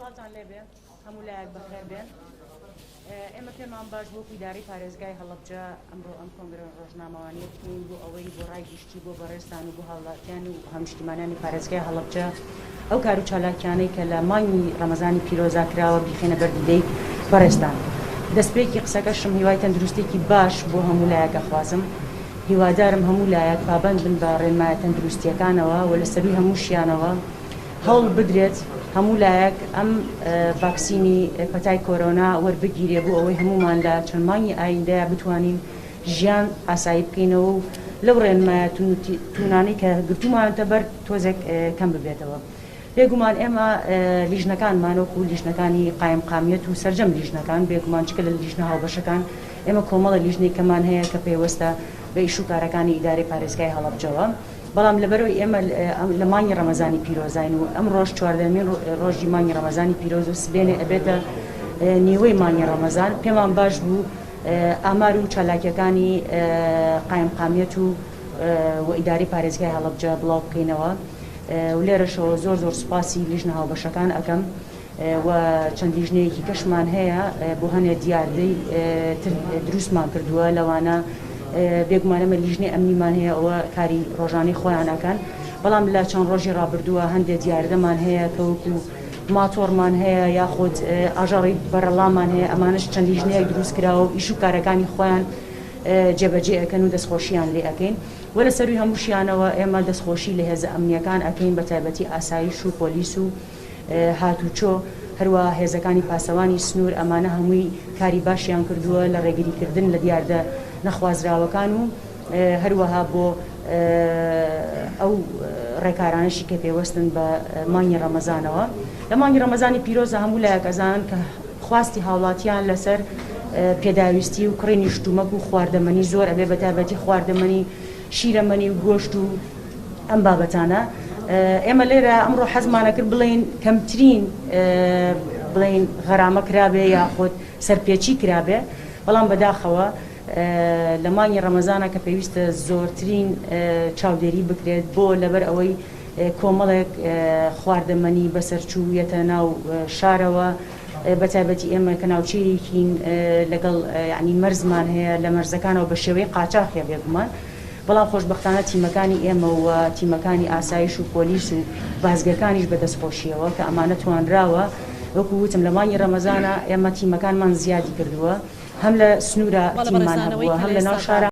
ساڵتان لێبێ هەموو لایەک بەخێر بێن. ئێمە پێمان باش بۆ ئیداری پارێزگای هەڵەبجە ئەمڕۆ ئەم کۆنگرە ڕۆژنامەوانیە بکەین بۆ ئەوەی بۆ ڕای گشتی بۆ بەڕێستان و بۆ هاوڵاتیان و هەمشتیمانانی پارێزگای هەڵەبجە ئەو کار و چالاکیانەی کە لە مانگی ڕەمەزانی پیرۆزا کراوە بیخێنە بەردەدەی بەڕێستان. دەستپێکی قسەکەشم هیوای تەندروستێکی باش بۆ هەموو لایەکە خوازم. هیوادارم هەموو لایەک پابەند بن بە ڕێنمایە تەندروستیەکانەوە و لەسەروی هەموو شیانەوە هەوڵ بدرێت هەموو لایەک ئەم ڤاکسینی پەتای کۆرۆنا وەربگیرێ بۆ ئەوەی هەمومان لە چەند مانگی ئایندەیە بتوانین ژیان ئاسایی بکەینەوە و لەو ڕێنمایە توونانەی کە گرتومانەتە بەر تۆزێک کەم ببێتەوە. بێگومان ئێمە لیژنەکانمانۆکو لیژنەکانی قایمقامیەت و سەرجەم لیژنەکان بێگومان چکە لە لیژنە هاوبەشەکان ئێمە کۆمەڵە لیژنەی کەمان هەیە کە پێوەستە بە ئیش و کارەکانی ئیدارەی پارێزگای هەڵەبجەوە. بەڵام لەبەرەوەی ئێمە لە مانگی ڕەمەزانی پیرۆزین و ئەم ڕۆژ 14مین ڕۆژی مانگی ڕەمەزانی پیرۆز و سبێنێ ئەبێتە نیوەی مانگی ڕەمەزان پێمان باش بوو ئامار و چالاکیەکانی قایمقامیەت و ئیداری پارێزگای هەڵەبجە بڵاو بکەینەوە و لێرەشەوە زۆر سوپاسی لیژنە هاوبەشەکان ئەەکەم و چەند لیژنەیەکی کەشمان هەیە بۆ هەنێ دیاردەی دروستمان کردووە لەوانە بێگومانەمە لیژنەی ئەمنیمان هەیە ئەوە کاری ڕۆژانەی خۆیانەکەن بەڵام لە چەند ڕۆژی ڕابردووە هەندێک دیاردەمان هەیە کەوەکو ماتۆرمان هەیە یاخود ئاژەڕی بەرەڵامان هەیە ئەمانش چەند لیژنەیەک دروست کراوە و ئیش و کارەکانی خۆیان جێبەجێ ئەەکەن و دەستخۆشییان لێ ئەەکەین وە لە سەروی هەمووشیانەوە ئێمە دەستخۆشی لە هێزە ئەمنیەکان ئەەکەین بە تایبەتی ئاسایش و پۆلیس و هاتوچۆ هەروە هێزەکانی پاسەوانی سنوور ئەمانە هەمووی کاری باشیان کردووە لە ڕێگریکردن لە دیاردە نەخوازراوەکان و هەروەها بۆ ئەو ڕێکارانشی کە پێوەستن بە مانگی ڕەمەزانەوە. لە مانگی ڕەمەزانی پیرۆزە هەموو لایەکەزان کە خواستی هاوڵاتیان لەسەر پێداویستی و کڕینی شتومەک و خواردەمەنی زۆر ئەبێ بە تایبەتی خواردەمەنی شیرەمەنی و گۆشت و ئەم بابەتانە. ئێمە لێرە ئەمڕۆ حەزمانە کرد بڵێن کەمترین بڵێن غەرامە کرابێ یاخود سەرپێچی کرابێ بەڵام بەداخەوە لە مانگی ڕەمەزانە کە پێویستە زۆرترین چاودێری بکرێت بۆ لەبەر ئەوەی کۆمەڵێک خواردەمەنی بەسەرچوویەتە ناو شارەوە بە تایبەتی ئێمە کە ناوچەیەکین لەگەڵ یعنی مەرزمان هەیە لە مەرزەکانەوە بە شێوەی قاچاقیە بێگومان بەڵام خۆشبەختانە تیمەکانی ئێمە و تیمەکانی ئاسایش و پۆلیس و بازگەکانیش بەدەستخۆشیەوە کە ئەمانە توانراوە وەکو وتم لە مانگی ڕەمەزانە ئێمە تیمەکانمان زیادی کردووە هەم لە سنوورە تیممان هەبووە هەم لە ناو شارە